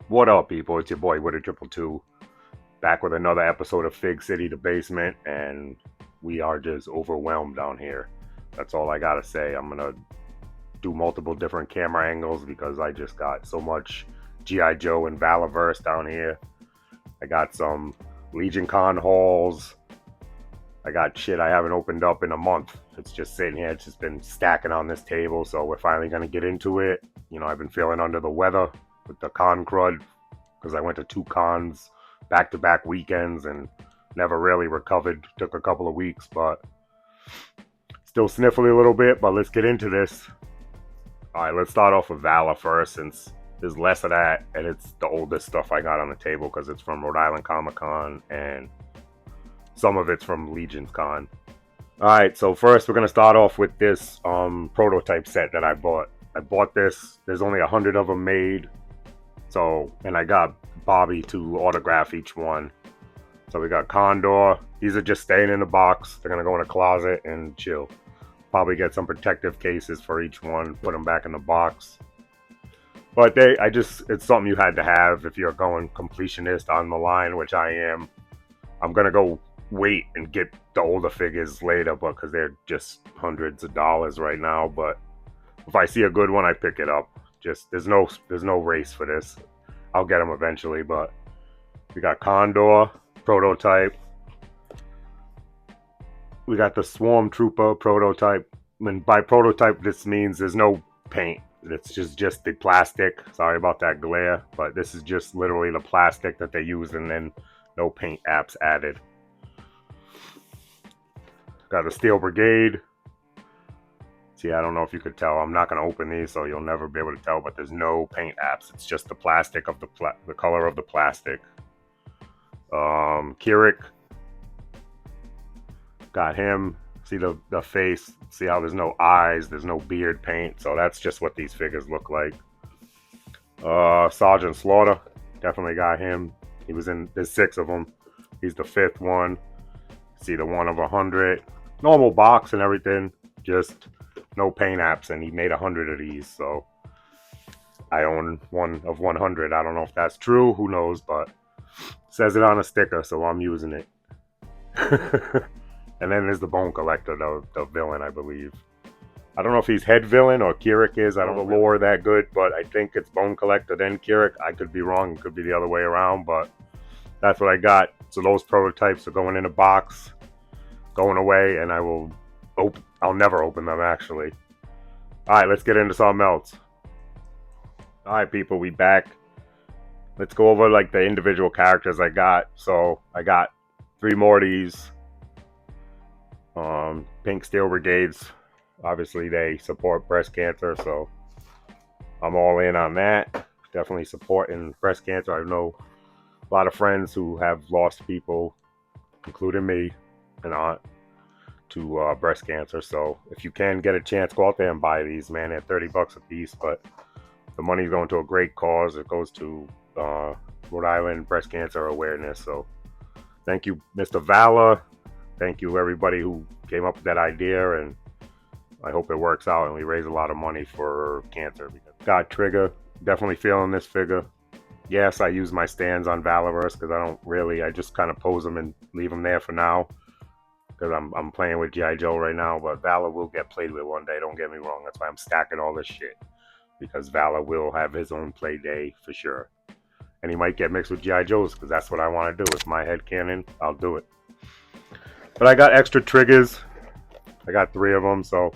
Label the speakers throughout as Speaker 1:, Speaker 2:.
Speaker 1: What up, people? It's your boy Witter Triple Two, back with another episode of Fig City, the basement, and we are just overwhelmed down here. That's all I gotta say. I'm gonna do multiple different camera angles because I just got so much GI Joe and Valaverse down here. I got some Legion Con hauls. I got shit I haven't opened up in a month. It's just sitting here. It's just been stacking on this table, so we're finally gonna get into it. You know, I've been feeling under the weather with the con crud because I went to 2 cons back-to-back weekends and never really recovered. Took a couple of weeks, but still sniffly a little bit. But let's get into this. All right, let's start off with Valaverse since there's less of that, and it's the oldest stuff I got on the table because it's from Rhode Island Comic Con and some of it's from Legion's Con. All right, so first we're gonna start off with this prototype set that I bought. I bought this. There's only 100 of them made. So, and I got Bobby to autograph each one. So we got Condor. These are just staying in the box. They're gonna go in a closet and chill. Probably get some protective cases for each one. Put them back in the box. But it's something you had to have if you're going completionist on the line, which I am. I'm gonna go wait and get the older figures later, but because they're just hundreds of dollars right now. But if I see a good one, I pick it up. Just there's no race for this. I'll get them eventually, but we got Condor prototype. We got the Swarm Trooper prototype. And by prototype, this means there's no paint. It's just the plastic. Sorry about that glare, but this is just literally the plastic that they use, and then no paint apps added. Got a Steel Brigade. See, I don't know if you could tell. I'm not going to open these, so you'll never be able to tell, but there's no paint apps. It's just the plastic of the color of the plastic. Kirik. Got him. See the face. See how there's no eyes. There's no beard paint. So that's just what these figures look like. Sergeant Slaughter. Definitely got him. He was in, there's 6 of them. He's the 5th one. See the 1 of 100. Normal box and everything. Just no paint apps, and he made 100 of these, so I own 1 of 100. I don't know if that's true, who knows, but it says it on a sticker, so I'm using it. And then there's the Bone Collector, the villain, I believe. I don't know if he's head villain or Kirik is. I don't know the lore that good, but I think it's Bone Collector then Kirik. I could be wrong. It could be the other way around, but that's what I got. So those prototypes are going in a box, going away, and I'll never open them, actually. Alright, let's get into something else. Alright, people, we back. Let's go over, like, the individual characters I got. So, I got 3 more of these. Pink Steel Brigades. Obviously, they support breast cancer, so I'm all in on that. Definitely supporting breast cancer. I know a lot of friends who have lost people, including me and aunt, to breast cancer. So if you can get a chance, go out there and buy these, man. They're 30 bucks a piece, but the money's going to a great cause. It goes to Rhode Island breast cancer awareness. So thank you, Mr. Vala. Thank you, everybody who came up with that idea, and I hope it works out and we raise a lot of money for cancer. Got Trigger. Definitely feeling this figure. Yes, I use my stands on Valaverse because I just kind of pose them and leave them there for now. Because I'm playing with G.I. Joe right now, but Vala will get played with one day, don't get me wrong. That's why I'm stacking all this shit. Because Vala will have his own play day for sure. And he might get mixed with G.I. Joe's because that's what I want to do. It's my headcanon, I'll do it. But I got extra triggers. I got 3 of them, so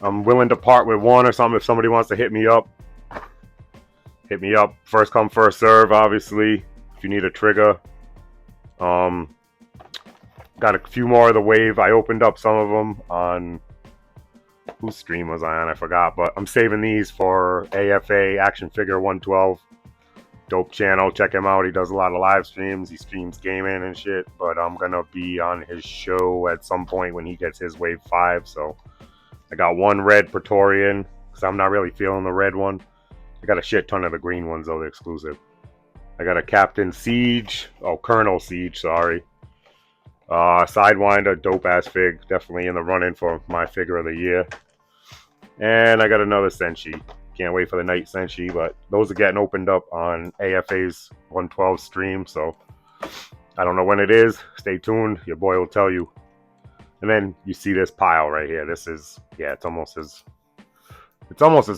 Speaker 1: I'm willing to part with 1 or something if somebody wants to hit me up. Hit me up. First come, first serve, obviously. If you need a trigger. Got a few more of the wave. I opened up some of them on... Whose stream was I on? I forgot. But I'm saving these for AFA, Action Figure 112. Dope channel. Check him out. He does a lot of live streams. He streams gaming and shit. But I'm going to be on his show at some point when he gets his Wave 5. So I got 1 red Praetorian because I'm not really feeling the red one. I got a shit ton of the green ones, though, the exclusive. I got a Captain Siege. Oh, Colonel Siege, sorry. Sidewinder, dope ass fig, definitely in the running for my figure of the year. And I got another Senshi. Can't wait for the Night Senshi, but those are getting opened up on AFA's 112 stream, so I don't know when it is. Stay tuned. Your boy will tell you. And then you see this pile right here. This is, yeah, it's almost as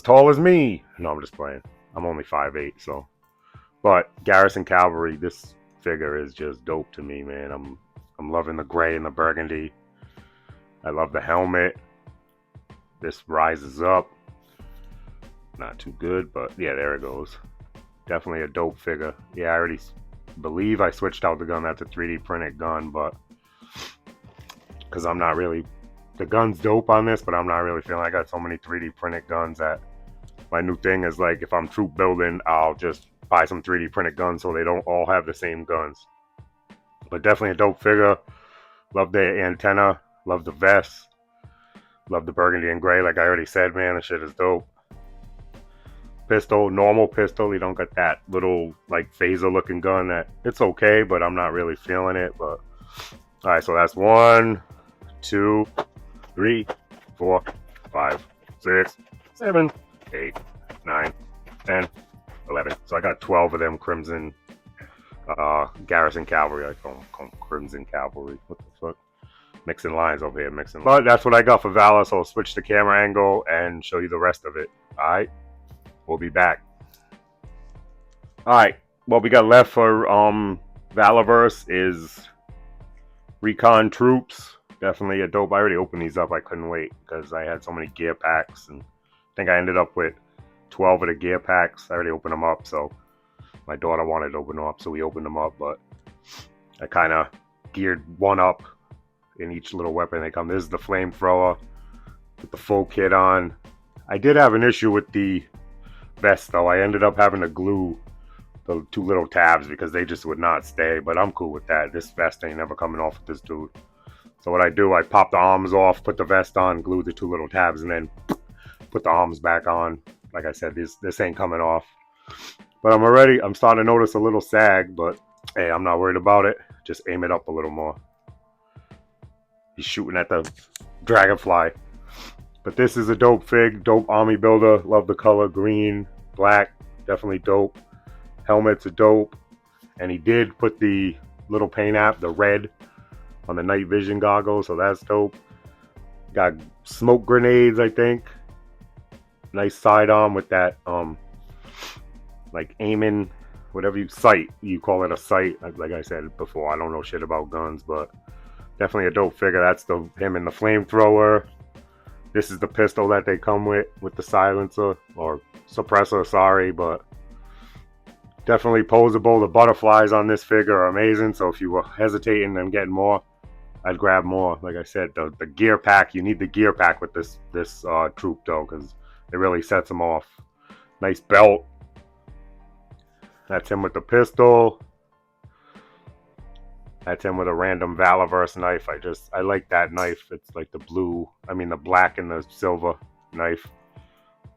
Speaker 1: tall as me. No, I'm just playing. I'm only 5'8", so. But Garrison Cavalry, this figure is just dope to me, man. I'm loving the gray and the burgundy. I love the helmet. This rises up. Not too good, but yeah, there it goes. Definitely a dope figure. Yeah, I already believe I switched out the gun. That's a 3D printed gun, but because I'm not really, the gun's dope on this, but I'm not really feeling I got so many 3D printed guns that my new thing is like, if I'm troop building, I'll just buy some 3D printed guns so they don't all have the same guns. But definitely a dope figure. Love the antenna. Love the vest. Love the burgundy and gray. Like I already said, man, this shit is dope. Pistol, normal pistol. You don't got that little like phaser looking gun that it's okay, but I'm not really feeling it. But all right, so that's 1, 2, 3, 4, 5, 6, 7, 8, 9, 10, 11. So I got 12 of them Crimson Garrison Cavalry. I call them Crimson Cavalry. What the fuck? Mixing lines over here, mixing. But that's what I got for Valor, so I'll switch the camera angle and show you the rest of it. All right, we'll be back. All right, what we got left for Valaverse is Recon Troops. Definitely a dope. I already opened these up. I couldn't wait because I had so many gear packs, and I think I ended up with 12 of the gear packs. I already opened them up, so my daughter wanted to open them up, so we opened them up. But I kind of geared one up in each little weapon they come. This is the flamethrower with the full kit on. I did have an issue with the vest though. I ended up having to glue the 2 little tabs because they just would not stay, but I'm cool with that. This vest ain't never coming off with this dude. So what I do, I pop the arms off, put the vest on, glue the 2 little tabs, and then put the arms back on. Like I said, this ain't coming off. But I'm starting to notice a little sag, but hey, I'm not worried about it. Just aim it up a little more. He's shooting at the Dragonfly. But this is a dope fig, dope army builder. Love the color, green, black, definitely dope. Helmets are dope. And he did put the little paint app, the red, on the night vision goggles, so that's dope. Got smoke grenades, I think. Nice sidearm with that, like aiming, whatever sight, you call it a sight. Like I said before, I don't know shit about guns, but definitely a dope figure. That's him in the flamethrower. This is the pistol that they come with the silencer, or suppressor, sorry, but definitely posable. The butterflies on this figure are amazing, so if you were hesitating and getting more, I'd grab more. Like I said, the gear pack, you need the gear pack with this troop though, because it really sets him off. Nice belt. That's him with the pistol. That's him with a random Valaverse knife. I like that knife. It's like the black and the silver knife.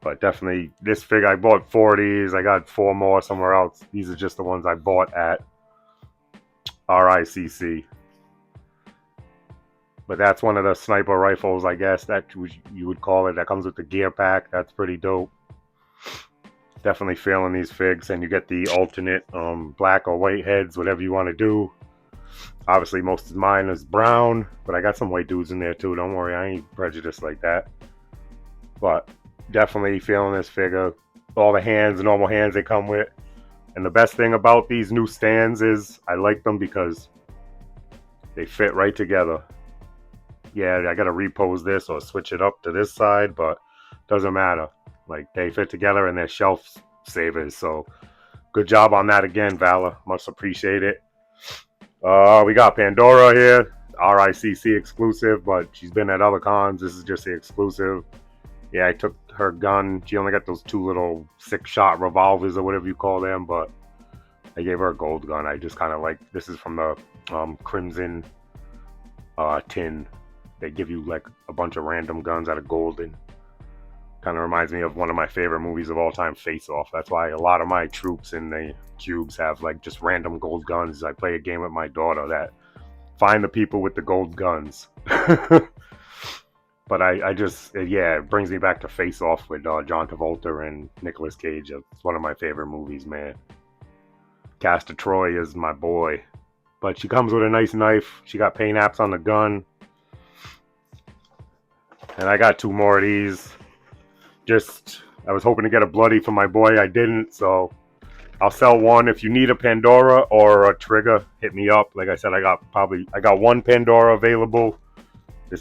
Speaker 1: But definitely this figure, I bought 4 of these. I got 4 more somewhere else. These are just the ones I bought at RICC. But that's one of the sniper rifles, I guess, that you would call it. That comes with the gear pack. That's pretty dope. Definitely feeling these figs. And you get the alternate black or white heads, whatever you want to do. Obviously, most of mine is brown, but I got some white dudes in there too. Don't worry, I ain't prejudiced like that. But definitely feeling this figure. All the hands, the normal hands they come with. And the best thing about these new stands is I like them because they fit right together. Yeah, I gotta repose this or switch it up to this side, but doesn't matter. Like, they fit together and they're shelf savers. So good job on that again, Valor. Much appreciated. We got Pandora here, RICC exclusive, but she's been at other cons. This is just the exclusive. Yeah, I took her gun. She only got those 2 little 6-shot revolvers or whatever you call them, but I gave her a gold gun. I just kind of like, this is from the Crimson tin. They give you like a bunch of random guns out of gold, and kind of reminds me of one of my favorite movies of all time, Face Off. That's why a lot of my troops in the cubes have like just random gold guns. I play a game with my daughter that find the people with the gold guns. But I just, yeah, it brings me back to Face Off with John Travolta and Nicolas Cage. It's one of my favorite movies, man. Castor Troy is my boy. But she comes with a nice knife. She got paint apps on the gun. And I got 2 more of these. I was hoping to get a bloody for my boy. I didn't, so I'll sell one. If you need a Pandora or a trigger, hit me up. Like I said, I got 1 Pandora available.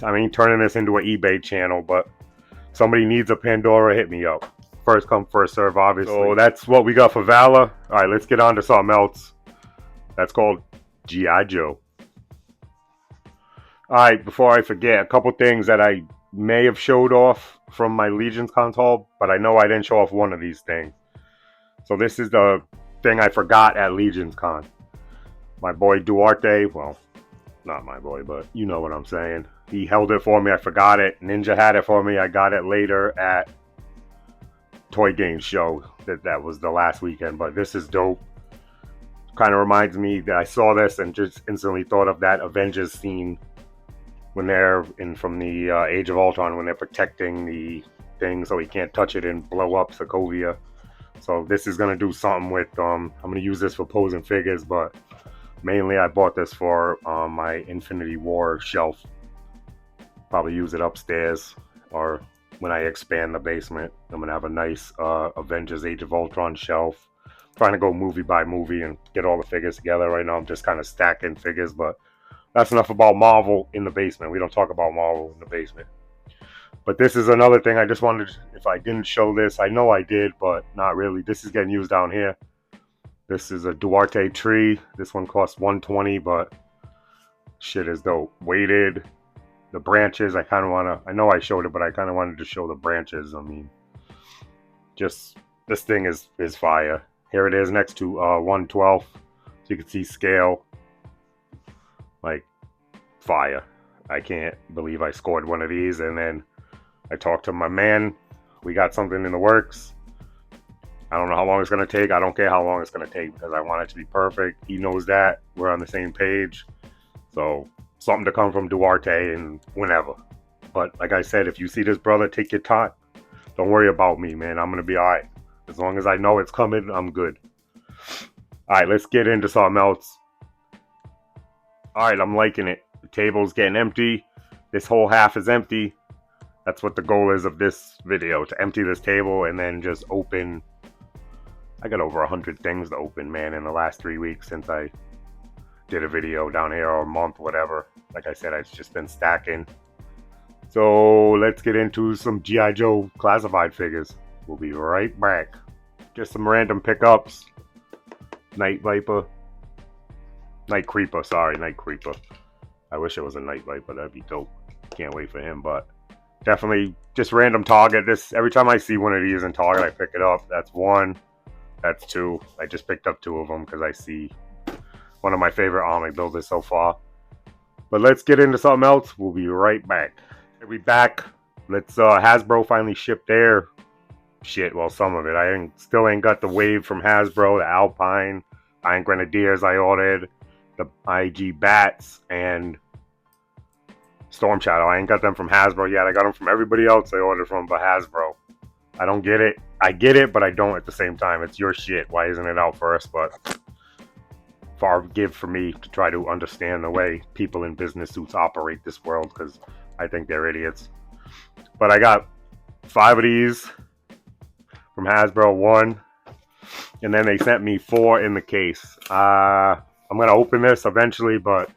Speaker 1: I mean, turning this into an eBay channel, but somebody needs a Pandora, hit me up. First come, first serve, obviously. So that's what we got for Vala. All right, let's get on to something else. That's called G.I. Joe. All right, before I forget, a couple things that I may have showed off from my Legions console, but I know I didn't show off one of these things. So this is the thing I forgot at Legions Con. My boy Duarte, well, not my boy, but you know what I'm saying. He held it for me. I forgot it. Ninja had it for me. I got it later at Toy Game Show. That was the last weekend, but this is dope. Kind of reminds me that I saw this and just instantly thought of that Avengers scene when they're from the Age of Ultron, when they're protecting the thing so he can't touch it and blow up Sokovia. So this is going to do something with, I'm going to use this for posing figures, but mainly I bought this for my Infinity War shelf. Probably use it upstairs, or when I expand the basement, I'm going to have a nice Avengers Age of Ultron shelf. Trying to go movie by movie and get all the figures together. Right now I'm just kind of stacking figures, but that's enough about Marvel in the basement. We don't talk about Marvel in the basement. But this is another thing I just wanted, if I didn't show this, I know I did, but not really. This is getting used down here. This is a Duarte tree. This one costs $120, but shit is dope. Weighted. The branches, I kind of want to, I know I showed it, but I kind of wanted to show the branches. I mean, just, this thing is fire. Here it is next to 112. So you can see scale. Like, fire. I can't believe I scored one of these. And then I talked to my man. We got something in the works. I don't know how long it's going to take. I don't care how long it's going to take because I want it to be perfect. He knows that. We're on the same page. So, something to come from Duarte and whenever. But like I said, if you see this brother, take your time. Don't worry about me, man. I'm going to be all right. As long as I know it's coming, I'm good. All right, let's get into something else. All right, I'm liking it. The table's getting empty. This whole half is empty. That's what the goal is of this video, to empty this table and then just open. I got over 100 things to open, man, in the last 3 weeks since I did a video down here, or a month, whatever. Like I said, I've just been stacking. So let's get into some G.I. Joe classified figures. We'll be right back. Just some random pickups. Night Creeper. I wish it was a Night Viper. That'd be dope. Can't wait for him, but definitely just random Target. Every time I see one of these in Target, I pick it up. That's 1. That's 2. I just picked up 2 of them because I see one of my favorite Army builders so far. But let's get into something else. We'll be right back. We'll be back. Hasbro finally shipped their shit. Well, some of it. I still ain't got the wave from Hasbro, the Alpine, Iron Grenadiers I ordered, the IG Bats, and Storm Shadow. I ain't got them from Hasbro yet. I got them from everybody else I ordered from, but Hasbro. I don't get it. I get it, but I don't at the same time. It's your shit. Why isn't it out first? But far give for me to try to understand the way people in business suits operate this world, because I think they're idiots. But I got 5 of these from Hasbro, 1, and then they sent me 4 in the case. I'm gonna open this eventually, but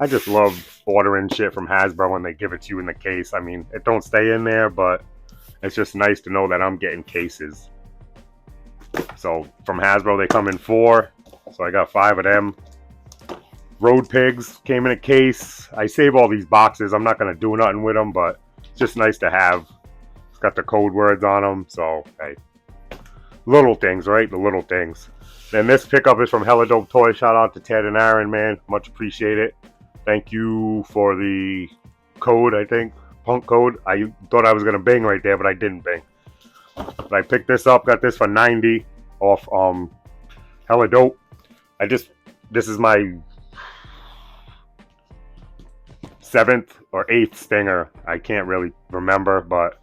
Speaker 1: I just love ordering shit from Hasbro when they give it to you in the case. I mean, it don't stay in there, but it's just nice to know that I'm getting cases. So from Hasbro, they come in 4. So I got 5 of them. Road Pigs came in a case. I save all these boxes. I'm not gonna do nothing with them, but it's just nice to have. It's got the code words on them, so hey. Little things, right? The little things. Then this pickup is from Hella Dope Toys. Shout out to Ted and Aaron, man. Much appreciated. Thank you for the code, I think. Punk code. I thought I was going to bing right there, but I didn't bing. But I picked this up. Got this for 90 off Hella Dope. This is my 7th or 8th stinger. I can't really remember, but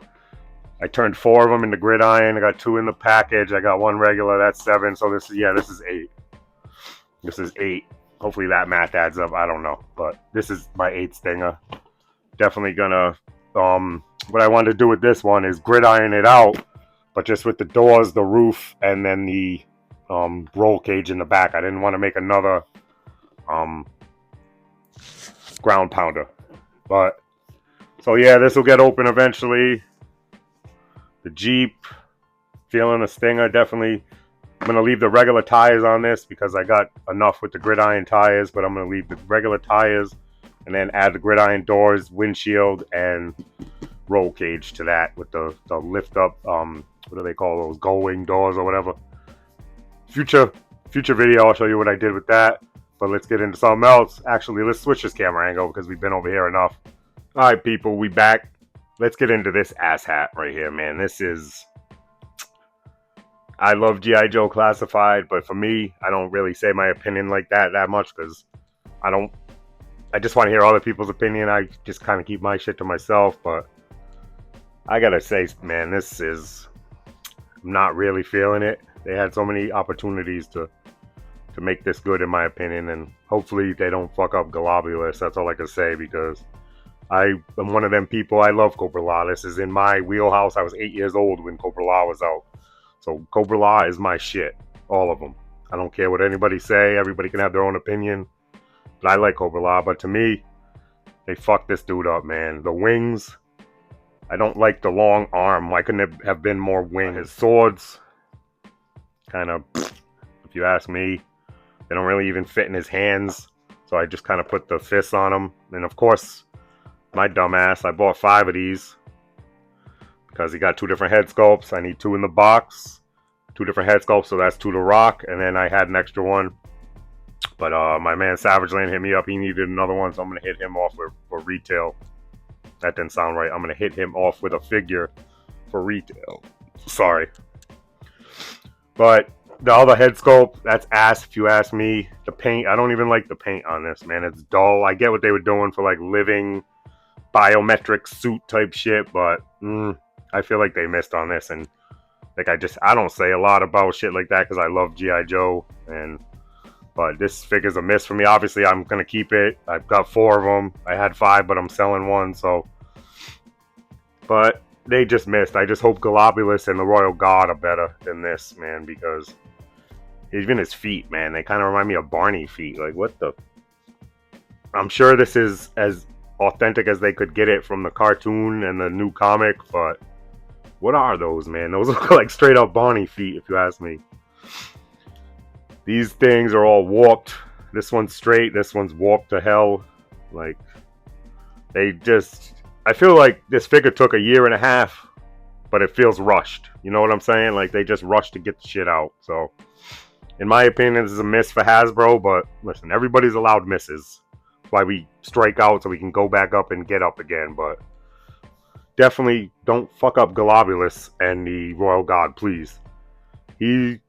Speaker 1: I turned 4 of them into gridiron. I got 2 in the package. I got 1 regular. That's 7. So this is 8. This is 8. Hopefully that math adds up. I don't know, but this is my 8th stinger. Definitely gonna what I wanted to do with this one is gridiron it out, but just with the doors, the roof, and then the roll cage in the back. I didn't want to make another ground pounder. But so yeah, this will get open eventually. The Jeep, feeling the stinger, definitely. I'm gonna leave the regular tires on this because I got enough with the gridiron tires, but I'm gonna leave the regular tires and then add the gridiron doors, windshield, and roll cage to that with the lift up, what do they call those, gull-wing doors or whatever. Future video, I'll show you what I did with that. But let's get into something else. Actually, let's switch this camera angle because we've been over here enough. All right, people, we back. Let's get into this ass hat right here, man. This is... I love G.I. Joe Classified, but for me, I don't really say my opinion like that much because I just want to hear other people's opinion. I just kind of keep my shit to myself, but I gotta say, man, this is... I'm not really feeling it. They had so many opportunities to make this good, in my opinion, and hopefully they don't fuck up Globulus. That's all I can say, because I am one of them people. I love Cobra La. This is in my wheelhouse. I was 8 years old when Cobra La was out. So Cobra La is my shit. All of them. I don't care what anybody say. Everybody can have their own opinion. But I like Cobra La. But to me, they fucked this dude up, man. The wings. I don't like the long arm. Why couldn't it have been more wing? His swords, kind of, if you ask me, they don't really even fit in his hands. So I just kind of put the fists on him. And of course, my dumbass, I bought 5 of these because he got 2 different head sculpts. I need 2 in the box, 2 different head sculpts, so that's 2 to rock. And then I had an extra one. But my man Savage Land hit me up. He needed another one, so I'm going to hit him off for retail. That didn't sound right. I'm going to hit him off with a figure for retail. Sorry. But the other head sculpt, that's ass if you ask me. The paint, I don't even like the paint on this, man. It's dull. I get what they were doing for like living biometric suit type shit, but I feel like they missed on this. And like I don't say a lot about shit like that because I love G.I. Joe, but this figure's a miss for me. Obviously, I'm going to keep it. I've got 4 of them. I had 5, but I'm selling 1, so. But they just missed. I just hope Globulus and the Royal Guard are better than this, man, because even his feet, man, they kind of remind me of Barney feet. Like, what the? I'm sure this is as authentic as they could get it from the cartoon and the new comic, but what are those, man? Those look like straight up Barney feet, if you ask me. These things are all warped. This one's straight. This one's warped to hell. Like, they just... I feel like this figure took a 1.5 years, but it feels rushed. You know what I'm saying? Like, they just rushed to get the shit out. So, in my opinion, this is a miss for Hasbro, but listen, everybody's allowed misses. That's why we strike out so we can go back up and get up again, but definitely don't fuck up Globulus and the Royal Guard, please. He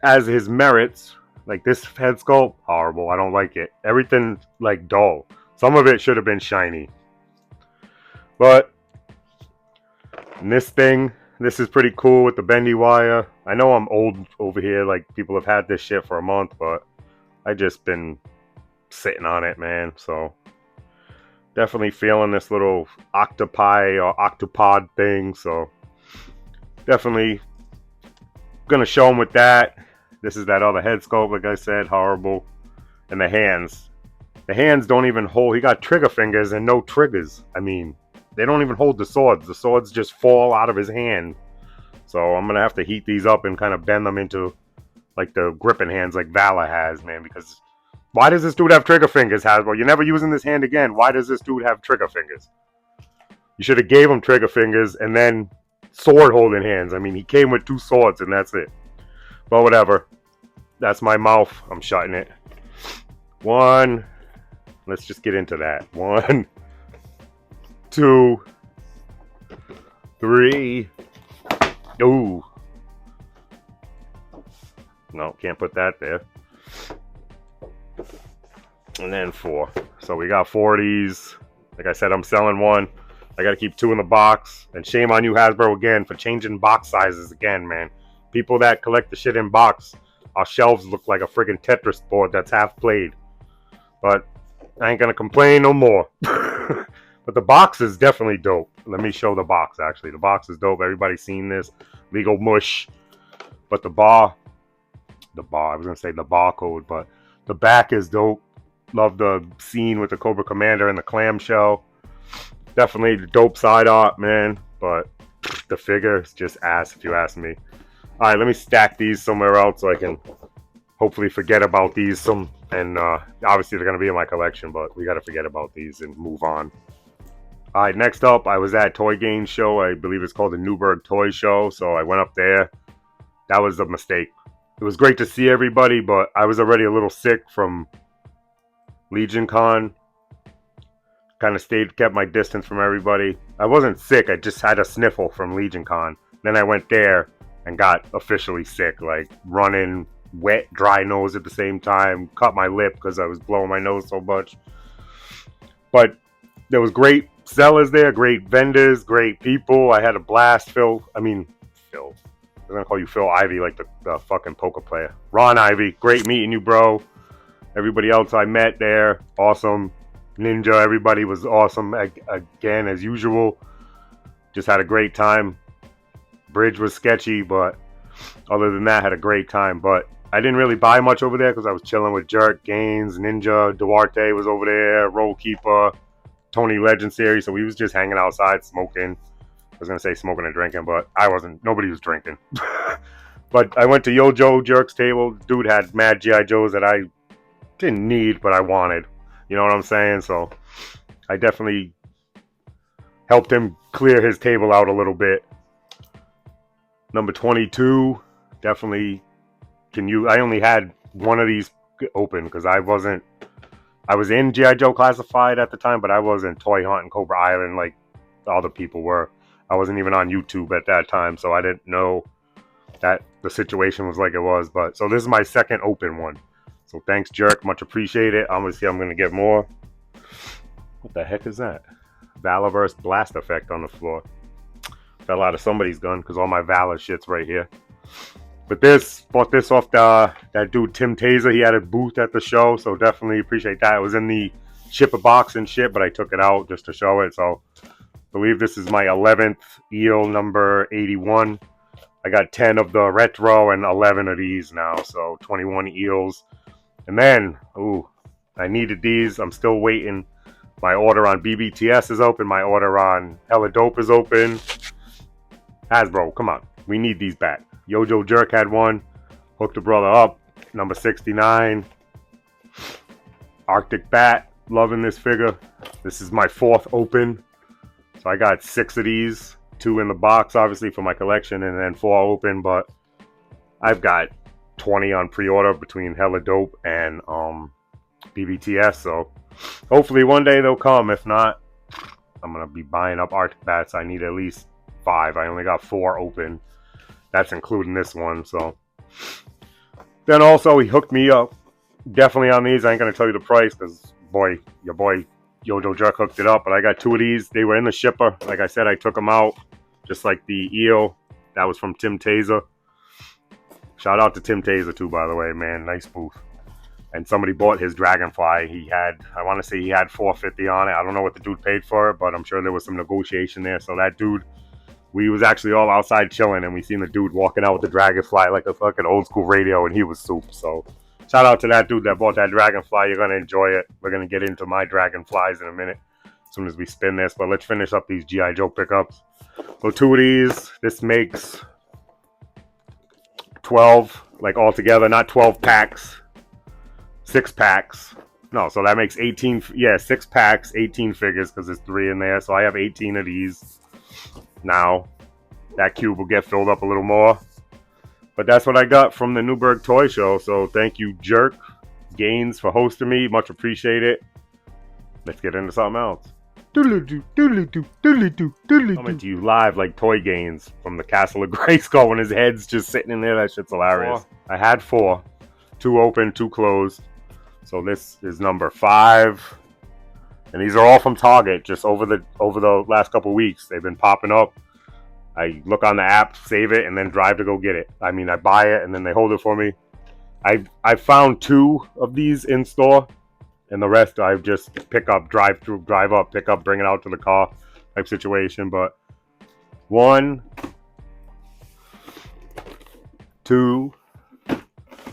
Speaker 1: has his merits. Like, this head sculpt, horrible. I don't like it. Everything, like, dull. Some of it should have been shiny. But this thing, this is pretty cool with the bendy wire. I know I'm old over here. Like, people have had this shit for a month, but I just been sitting on it, man. So, definitely feeling this little octopi or octopod thing. So, definitely gonna show them with that. This is that other head sculpt, like I said, horrible. And the hands. The hands don't even hold. He got trigger fingers and no triggers. I mean, they don't even hold the swords. The swords just fall out of his hand. So I'm going to have to heat these up and kind of bend them into like the gripping hands like Vala has, man. Because why does this dude have trigger fingers, Hasbro? You're never using this hand again. Why does this dude have trigger fingers? You should have gave him trigger fingers and then sword holding hands. I mean, he came with 2 swords and that's it. But whatever. That's my mouth. I'm shutting it. 1. Let's just get into that. 1, 2, 3. Ooh. No, can't put that there. And then 4. So we got 4 of these. Like I said, I'm selling one. I got to keep 2 in the box. And shame on you, Hasbro, again, for changing box sizes again, man. People that collect the shit in box, our shelves look like a friggin' Tetris board that's half played. But I ain't going to complain no more. But the box is definitely dope. Let me show the box, actually. The box is dope. Everybody's seen this. Legal mush. But the bar, I was going to say the barcode, but the back is dope. Love the scene with the Cobra Commander and the clamshell. Definitely the dope side art, man. But the figure is just ass, if you ask me. All right, let me stack these somewhere else so I can hopefully forget about these. And obviously they're going to be in my collection, but we got to forget about these and move on. All right, next up, I was at Toy Games Show. I believe it's called the Newberg Toy Show. So I went up there. That was a mistake. It was great to see everybody, but I was already a little sick from Legion Con. Kind of kept my distance from everybody. I wasn't sick. I just had a sniffle from Legion Con. Then I went there and got officially sick. Like running, wet, dry nose at the same time. Cut my lip because I was blowing my nose so much. But there was great sellers there, great vendors, great people. I had a blast. Phil. I was gonna call you Phil Ivy, like the fucking poker player. Ron Ivy, great meeting you, bro. Everybody else I met there, awesome. Ninja, everybody was awesome again as usual. Just had a great time. Bridge was sketchy, but other than that, had a great time. But I didn't really buy much over there because I was chilling with Jerk, Gaines, Ninja, Duarte was over there, Roll Keeper, Tony Legend series. So we was just hanging outside smoking. I was gonna say smoking and drinking, but I wasn't. Nobody was drinking. But I went to Yo Joe Jerk's table. Dude had mad G.I. Joes that I didn't need, but I wanted. You know what I'm saying? So I definitely helped him clear his table out a little bit. Number 22, definitely I only had one of these open because I was in G.I. Joe Classified at the time, but I wasn't Toy Hunt and Cobra Island like the other people were. I wasn't even on YouTube at that time, so I didn't know that the situation was like it was. But so this is my second open one. So thanks, Jerk. Much appreciated. Obviously, I'm going to get more. What the heck is that? Valaverse blast effect on the floor. Fell out of somebody's gun because all my Valor shit's right here. But bought this off that dude Tim Taser. He had a booth at the show, so definitely appreciate that. It was in the ship a box and shit, but I took it out just to show it. So I believe this is my 11th eel, number 81. I got 10 of the retro and 11 of these now, so 21 eels. And then, I needed these. I'm still waiting. My order on BBTS is open. My order on Hella Dope is open. Hasbro, come on. We need these back. Yojo Jerk had one. Hooked a brother up. Number 69. Arctic Bat. Loving this figure. This is my 4th open. So I got 6 of these. 2 in the box, obviously, for my collection. And then 4 open. But I've got 20 on pre-order between Hella Dope and BBTS. So hopefully one day they'll come. If not, I'm going to be buying up Arctic Bats. I need at least 5. I only got 4 open. That's including this one. So then also he hooked me up definitely on these. I ain't going to tell you the price because your boy Yojo Jerk hooked it up. But I got 2 of these. They were in the shipper. Like I said, I took them out just like the eel. That was from Tim Taser. Shout out to Tim Taser too, by the way, man. Nice booth. And somebody bought his Dragonfly. I want to say he had $450 on it. I don't know what the dude paid for it, but I'm sure there was some negotiation there. So that dude, we was actually all outside chilling, and we seen the dude walking out with the Dragonfly like a fucking old school radio, and he was soup. So shout out to that dude that bought that Dragonfly. You're going to enjoy it. We're going to get into my Dragonflies in a minute as soon as we spin this. But let's finish up these G.I. Joe pickups. So 2 of these. This makes 12, like all together, not 12 packs, 6 packs. No, so that makes 18, 6 packs, 18 figures because there's 3 in there. So I have 18 of these. Now, that cube will get filled up a little more. But that's what I got from the Newberg Toy Show. So thank you, Jerk, Gaines, for hosting me. Much appreciated. Let's get into something else. Coming to you live like Toy Gaines from the Castle of Grayskull when his head's just sitting in there. That shit's hilarious. I had 4. 2 open, 2 closed. So this is number 5. And these are all from Target. Just over the last couple weeks, they've been popping up. I look on the app, save it, and then drive to go get it. I mean, I buy it and then they hold it for me. I found 2 of these in store, and the rest I just pick up, drive up, pick up, bring it out to the car type situation. But 1, 2,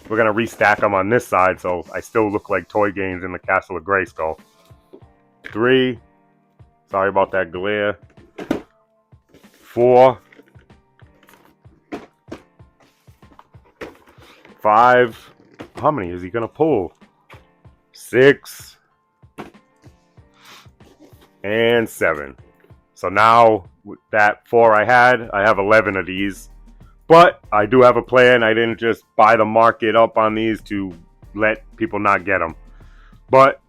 Speaker 1: we're gonna restack them on this side, so I still look like Toy Games in the Castle of Grayskull. 3, sorry about that glare. 4, 5, how many is he gonna pull? 6, and 7. So now with that 4 I have 11 of these. But I do have a plan. I didn't just buy the market up on these to let people not get them. But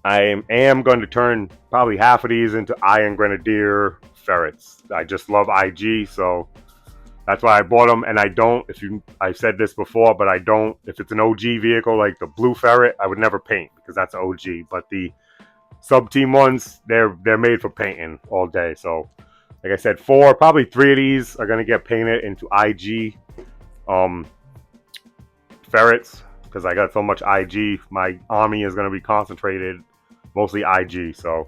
Speaker 1: I am going to turn probably half of these into Iron Grenadier ferrets. I just love IG, so that's why I bought them. And I don't, I've said this before, but I don't, if it's an OG vehicle like the blue ferret, I would never paint because that's OG. But the sub-team ones, they're made for painting all day. So like I said, 4, probably 3 of these are going to get painted into IG ferrets because I got so much IG. My army is going to be concentrated mostly IG. So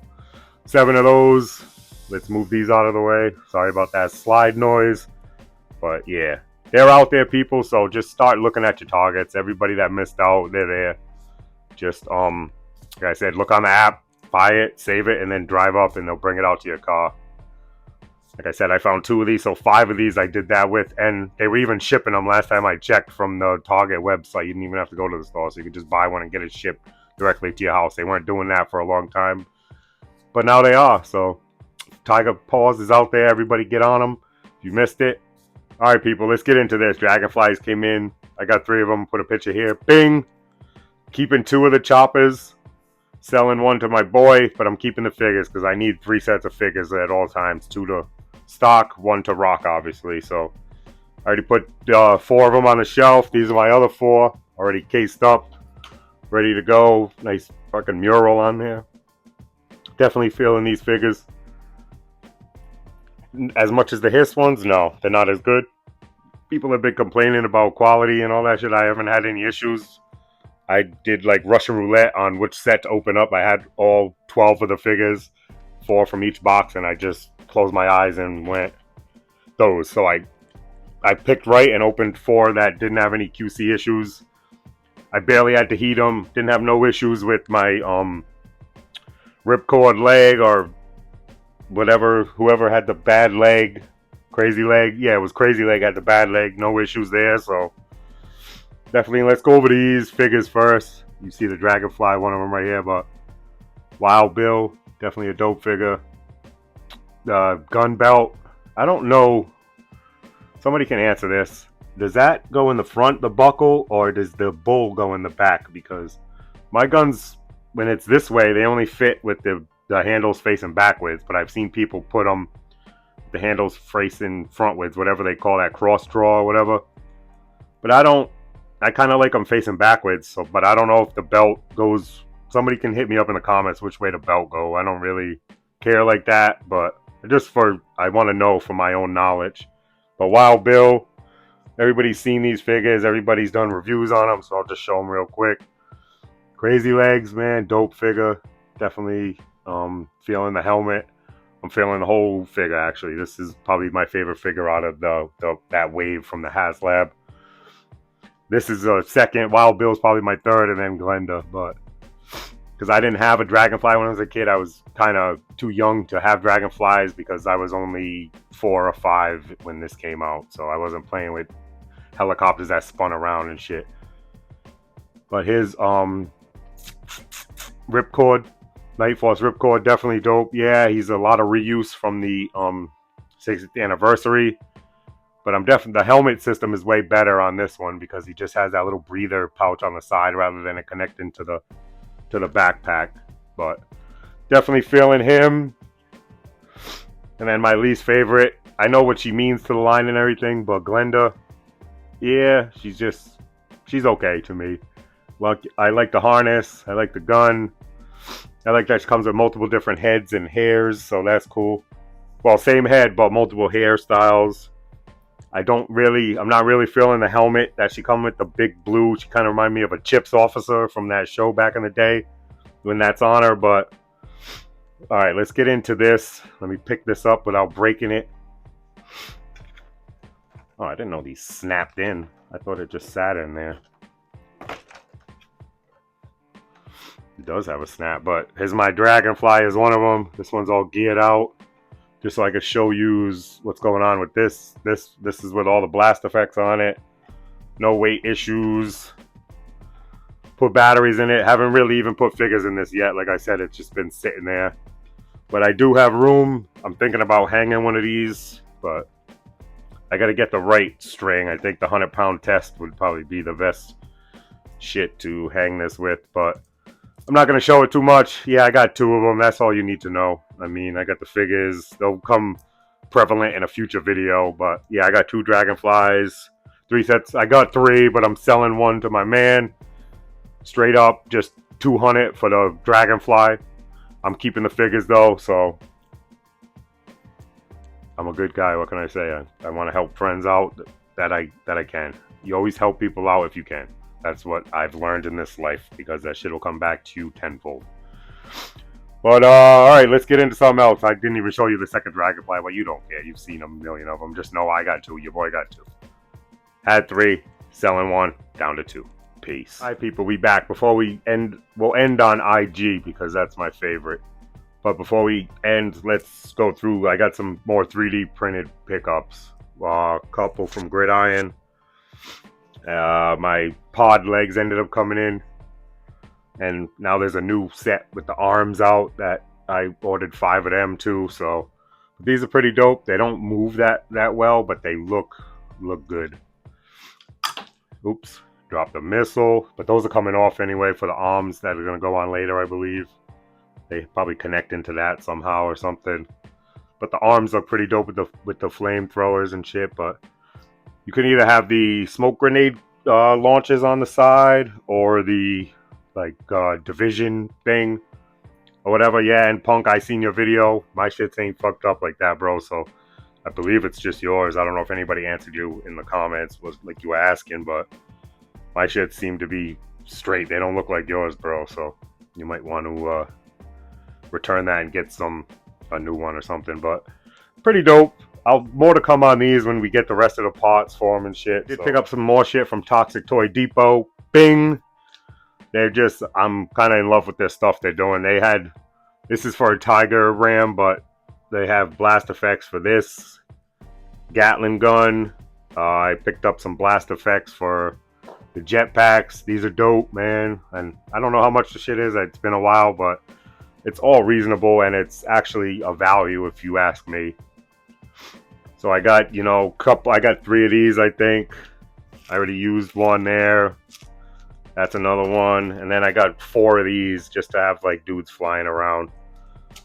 Speaker 1: 7 of those. Let's move these out of the way. Sorry about that slide noise. But yeah, they're out there, people. So just start looking at your targets. Everybody that missed out, they're there. Just, like I said, look on the app, buy it, save it, and then drive up and they'll bring it out to your car. Like I said, I found 2 of these, so 5 of these I did that with, and they were even shipping them last time I checked from the Target website. You didn't even have to go to the store, so you could just buy one and get it shipped directly to your house. They weren't doing that for a long time, but now they are. So Tiger Paws is out there. Everybody get on them. If you missed it. All right, people, let's get into this. Dragonflies came in. I got 3 of them. Put a picture here. Bing! Keeping 2 of the choppers. Selling 1 to my boy, but I'm keeping the figures because I need 3 sets of figures at all times. 2 to stock, 1 to rock, obviously. So I already put 4 of them on the shelf. These are my other 4, already cased up, ready to go. Nice fucking mural on there. Definitely feeling these figures. As much as the Hiss ones, no, they're not as good. People have been complaining about quality and all that shit. I haven't had any issues. I did like Russian roulette on which set to open up. I had all 12 of the figures, 4 from each box, and I just closed my eyes and went those. So I picked right and opened 4 that didn't have any QC issues. I barely had to heat them. Didn't have no issues with my ripcord leg or whatever. Whoever had the bad leg, crazy leg. Yeah, it was crazy leg had the bad leg. No issues there. So definitely let's go over these figures first. You see the Dragonfly, one of them right here, but Wild Bill, definitely a dope figure. The gun belt, I don't know. Somebody can answer this. Does that go in the front, the buckle, or does the bull go in the back? Because my guns, when it's this way, they only fit with the handles facing backwards. But I've seen people put them, the handles facing frontwards, whatever they call that, cross draw or whatever. But I kind of like them facing backwards. So, but I don't know if the belt goes. Somebody can hit me up in the comments which way the belt go. I don't really care like that, but I want to know for my own knowledge. But Wild Bill, everybody's seen these figures. Everybody's done reviews on them, so I'll just show them real quick. Crazy Legs, man, dope figure. Definitely feeling the helmet. I'm feeling the whole figure, actually. This is probably my favorite figure out of that wave from the HasLab. This is a second. Wild Bill's probably my third, and then Glenda. But because I didn't have a Dragonfly when I was a kid, I was kind of too young to have Dragonflies because I was only 4 or 5 when this came out. So I wasn't playing with helicopters that spun around and shit. But his Ripcord, Night Force Ripcord, definitely dope. Yeah, he's a lot of reuse from the 60th anniversary. But the helmet system is way better on this one because he just has that little breather pouch on the side rather than it connecting to the backpack. But definitely feeling him. And then my least favorite, I know what she means to the line and everything, but Glenda, yeah, she's okay to me. Well, I like the harness, I like the gun, I like that she comes with multiple different heads and hairs, so that's cool. Well, same head, but multiple hairstyles. I'm not really feeling the helmet that she come with, the big blue. She kind of remind me of a Chips officer from that show back in the day when that's on her, but all right, let's get into this. Let me pick this up without breaking it. Oh, I didn't know these snapped in. I thought it just sat in there. It does have a snap, but here's my Dragonfly is one of them. This one's all geared out, just so I could show you what's going on with this. This is with all the blast effects on it. No weight issues. Put batteries in it. Haven't really even put figures in this yet. Like I said, it's just been sitting there. But I do have room. I'm thinking about hanging one of these, but I got to get the right string. I think the 100-pound test would probably be the best shit to hang this with, but I'm not going to show it too much. Yeah, I got 2 of them. That's all you need to know. I mean, I got the figures. They'll come prevalent in a future video, but yeah, I got 2 Dragonflies, 3 sets. I got 3, but I'm selling 1 to my man. Straight up, just 200 for the Dragonfly. I'm keeping the figures though, so I'm a good guy. What can I say? I want to help friends out that I can. You always help people out if you can. That's what I've learned in this life, because that shit will come back to you tenfold. But all right, let's get into something else. I didn't even show you the second Dragonfly, but you don't care. You've seen a million of them. Just know I got 2. Your boy got 2. Had 3, selling 1, down to 2. Peace. Hi people, we back. Before we end, we'll end on IG because that's my favorite. But before we end, let's go through. I got some more 3D printed pickups. A couple from Gridiron. My pod legs ended up coming in. And now there's a new set with the arms out that I ordered 5 of them too. So these are pretty dope. They don't move that well, but they look good. Oops. Dropped a missile, but those are coming off anyway for the arms that are going to go on later, I believe. They probably connect into that somehow or something. But the arms are pretty dope with the flamethrowers and shit. But you can either have the smoke grenade launches on the side, or the division thing or whatever. Yeah, and Punk, I seen your video. My shit ain't fucked up like that, bro. So I believe it's just yours. I don't know if anybody answered you in the comments, was like you were asking, but my shit seemed to be straight. They don't look like yours, bro. So you might want to return that and get a new one or something. But pretty dope. More to come on these when we get the rest of the parts for them and shit. Did pick up some more shit from Toxic Toy Depot. Bing. I'm kind of in love with their stuff they're doing. This is for a Tiger Ram, but they have blast effects for this. Gatling gun. I picked up some blast effects for the jetpacks. These are dope, man. And I don't know how much the shit is. It's been a while, but it's all reasonable, and it's actually a value if you ask me. So I got, I got 3 of these, I think. I already used one there. That's another one. And then I got 4 of these just to have like dudes flying around.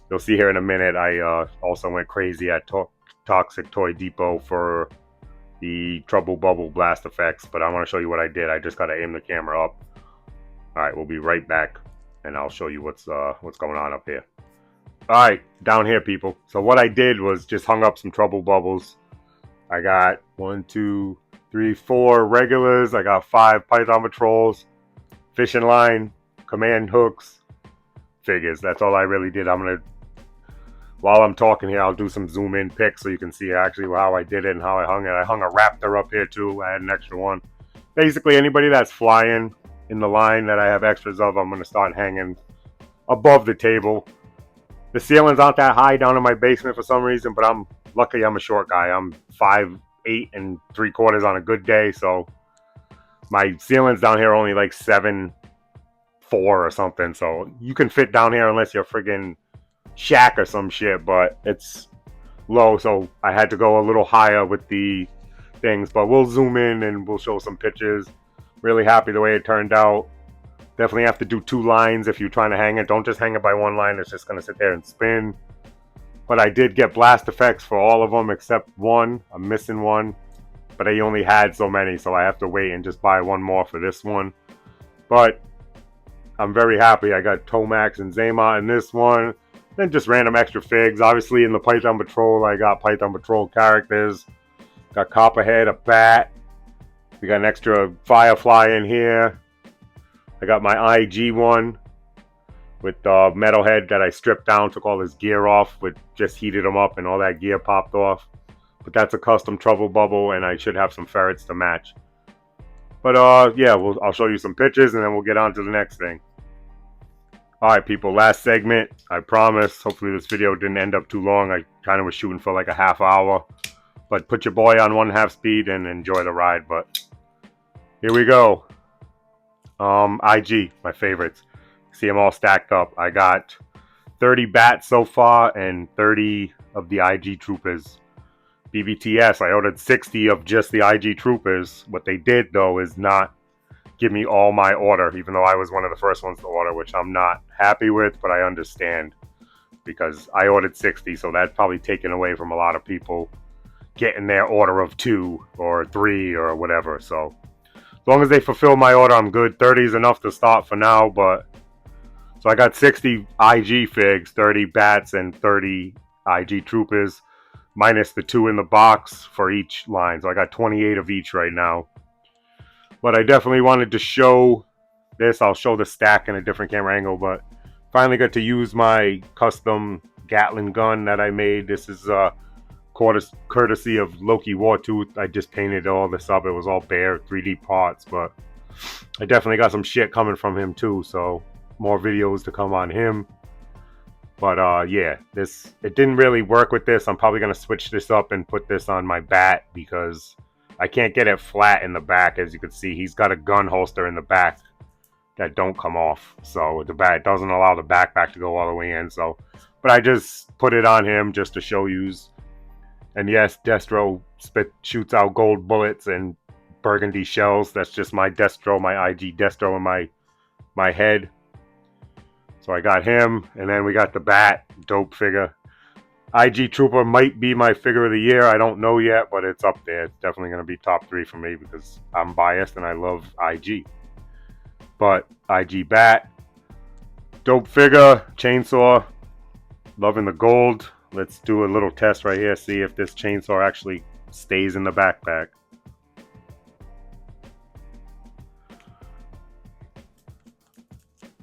Speaker 1: You'll see here in a minute. I also went crazy at Toxic Toy Depot for the Trouble Bubble blast effects, but I want to show you what I did. I just got to aim the camera up. All right, we'll be right back, and I'll show you what's going on up here. All right, down here, people. So what I did was just hung up some Trouble Bubbles. I got 1, 2, 3, 4 regulars. I got 5 Python Patrols, fishing line, command hooks, figures. That's all I really did. While I'm talking here, I'll do some zoom in pics so you can see actually how I did it and how I hung it. I hung a Raptor up here too. I had an extra one. Basically, anybody that's flying in the line that I have extras of, I'm going to start hanging above the table. The ceilings aren't that high down in my basement for some reason, but I'm lucky. I'm a short guy. I'm 5'8" and 3/4 on a good day, so my ceilings down here are only like 7'4" or something. So you can fit down here unless you're friggin' Shack or some shit, but it's low, so I had to go a little higher with the things. But we'll zoom in and we'll show some pictures. Really happy the way it turned out. Definitely have to do 2 lines if you're trying to hang it. Don't just hang it by 1 line. It's just going to sit there and spin. But I did get blast effects for all of them except one. I'm missing one, but they only had so many, so I have to wait and just buy 1 more for this one. But I'm very happy. I got Tomax and Zaymot in this one. Then just random extra figs. Obviously in the Python Patrol, I got Python Patrol characters. Got Copperhead, a bat. We got an extra Firefly in here. I got my IG one with Metalhead that I stripped down, took all his gear off, but just heated him up and all that gear popped off. But that's a custom Trouble Bubble, and I should have some ferrets to match. But yeah, I'll show you some pictures, and then we'll get on to the next thing. Alright people, last segment, I promise. Hopefully this video didn't end up too long. I kind of was shooting for like a half hour. But put your boy on 1/2 speed and enjoy the ride. But here we go. IG, my favorites. See them all stacked up. I got 30 bats so far and 30 of the IG troopers. BBTS, I ordered 60 of just the IG troopers. What they did though is not give me all my order, even though I was one of the first ones to order, which I'm not happy with, but I understand because I ordered 60, so that's probably taken away from a lot of people getting their order of 2 or 3 or whatever. So as long as they fulfill my order, I'm good. 30 is enough to start for now, but so I got 60 IG figs, 30 bats, and 30 IG troopers, minus the 2 in the box for each line. So I got 28 of each right now. But I definitely wanted to show this. I'll show the stack in a different camera angle, but finally got to use my custom Gatling gun that I made. This is courtesy of Loki Wartooth. I just painted all this up. It was all bare 3D parts, but I definitely got some shit coming from him too, so more videos to come on him. But yeah, it didn't really work with this. I'm probably gonna switch this up and put this on my bat because I can't get it flat in the back. As you can see, he's got a gun holster in the back that don't come off, so the bat doesn't allow the backpack to go all the way in. So, but I just put it on him just to show yous. And yes, Destro shoots out gold bullets and burgundy shells. That's just my Destro, my IG Destro in my head. So I got him, and then we got the bat, dope figure. IG Trooper might be my figure of the year. I don't know yet, but it's up there. It's definitely going to be top 3 for me because I'm biased and I love IG. But IG Bat, dope figure, chainsaw, loving the gold. Let's do a little test right here, see if this chainsaw actually stays in the backpack.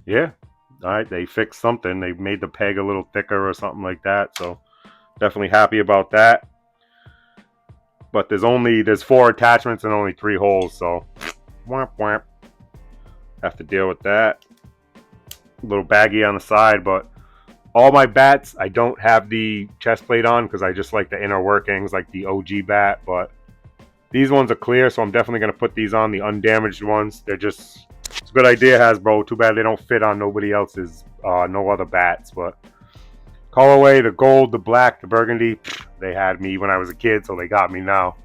Speaker 1: Yeah, alright, they fixed something. They made the peg a little thicker or something like that, so definitely happy about that. But there's 4 attachments and only 3 holes, so whomp whomp. Have to deal with that. A little baggy on the side, but all my bats, I don't have the chest plate on because I just like the inner workings, like the OG bat. But these ones are clear, so I'm definitely going to put these on, the undamaged ones. They're just, it's a good idea, Hasbro. Too bad they don't fit on nobody else's, no other bats. But colorway, the gold, the black, the burgundy, they had me when I was a kid, so they got me now.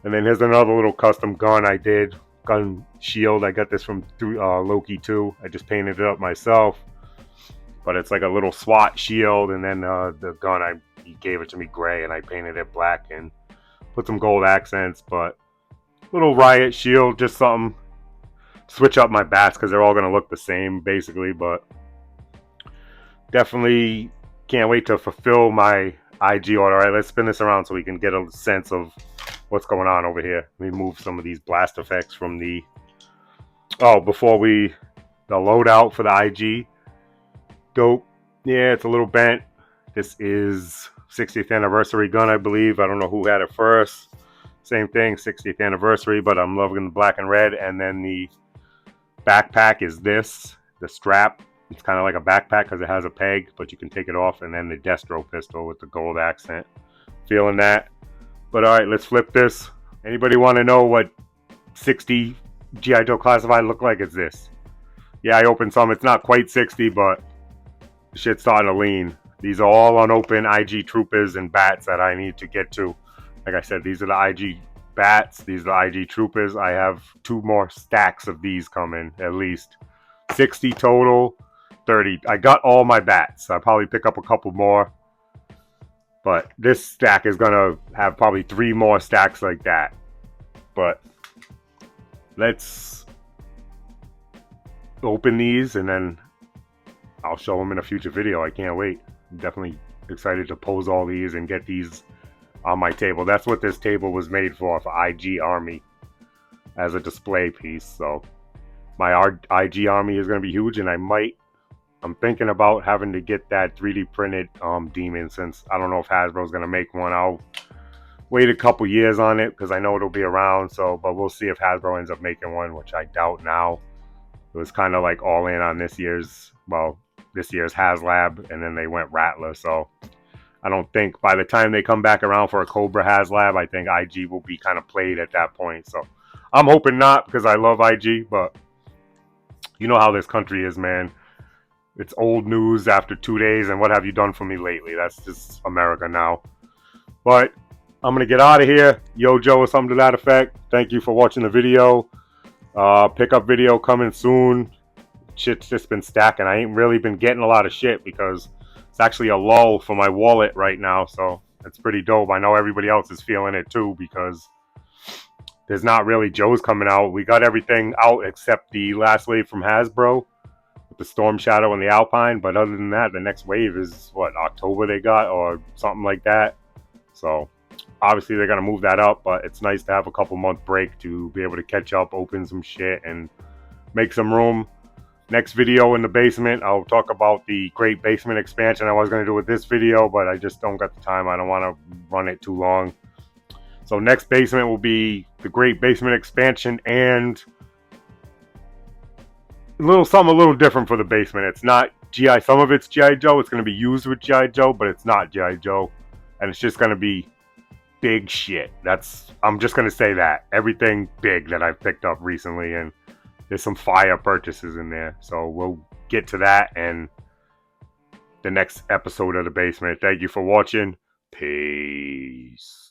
Speaker 1: And then here's another little custom gun I did. Gun shield, I got this from Loki too. I just painted it up myself. But it's like a little SWAT shield, and then the gun, he gave it to me gray, and I painted it black and put some gold accents. But little riot shield, just something. Switch up my bats because they're all going to look the same basically. But definitely can't wait to fulfill my IG order. All right, let's spin this around so we can get a sense of what's going on over here. Let me move some of these blast effects from the... Oh, before the loadout for the IG. Dope. Yeah, it's a little bent. This is 60th anniversary gun, I believe. I don't know who had it first. Same thing, 60th anniversary, but I'm loving the black and red. And then the backpack is this, the strap. It's kind of like a backpack because it has a peg, but you can take it off. And then the Destro pistol with the gold accent. Feeling that. But all right, let's flip this. Anybody want to know what 60 G.I. Joe Classified look like? It's this. Yeah, I opened some. It's not quite 60, but shit's starting to lean. These are all unopened IG Troopers and bats that I need to get to. Like I said, these are the IG bats. These are the IG Troopers. I have 2 more stacks of these coming, at least. 60 total, 30. I got all my bats. I'll probably pick up a couple more. But this stack is going to have probably 3 more stacks like that. But let's open these and then I'll show them in a future video. I can't wait. I'm definitely excited to pose all these and get these on my table. That's what this table was made for IG Army, as a display piece. So my IG Army is going to be huge, and I'm thinking about having to get that 3D printed demon, since I don't know if Hasbro's going to make one. I'll wait a couple years on it because I know it'll be around. So, but we'll see if Hasbro ends up making one, which I doubt now. It was kind of like all in on this year's HasLab, and then they went Rattler. So I don't think by the time they come back around for a Cobra HasLab, I think IG will be kind of played at that point. So I'm hoping not, because I love IG, but you know how this country is, man. It's old news after 2 days, and what have you done for me lately? That's just America now. But I'm going to get out of here. Yo, Joe, or something to that effect. Thank you for watching the video. Pickup video coming soon. Shit's just been stacking. I ain't really been getting a lot of shit because it's actually a lull for my wallet right now. So it's pretty dope. I know everybody else is feeling it too, because there's not really Joe's coming out. We got everything out except the last wave from Hasbro with the Storm Shadow and the Alpine. But other than that, the next wave is what, October they got or something like that. So obviously they're going to move that up, but it's nice to have a couple month break to be able to catch up, open some shit, and make some room. Next video in the basement, I'll talk about the Great Basement expansion I was going to do with this video, but I just don't got the time. I don't want to run it too long. So next basement will be the Great Basement expansion and something a little different for the basement. It's not GI. Some of it's GI Joe. It's going to be used with GI Joe, but it's not GI Joe, and it's just going to be big shit. I'm just going to say that. Everything big that I've picked up recently, and there's some fire purchases in there. So we'll get to that in the next episode of the basement. Thank you for watching. Peace.